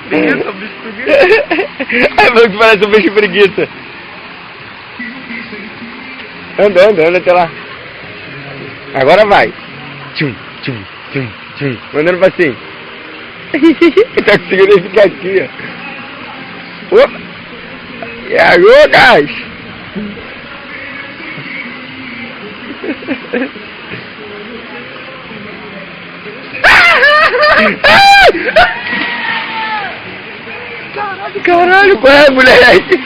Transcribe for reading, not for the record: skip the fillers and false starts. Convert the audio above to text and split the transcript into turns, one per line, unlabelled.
Preguiça, bicho preguiça.
Ai, mano, que parece um bicho preguiça. Anda até lá. Agora vai. Tchum, tchum, tchum, tchum. Mandando passinho. Tá conseguindo nem ficar aqui, ó. Opa! E agora, guys? Caralho, qual é, moleque?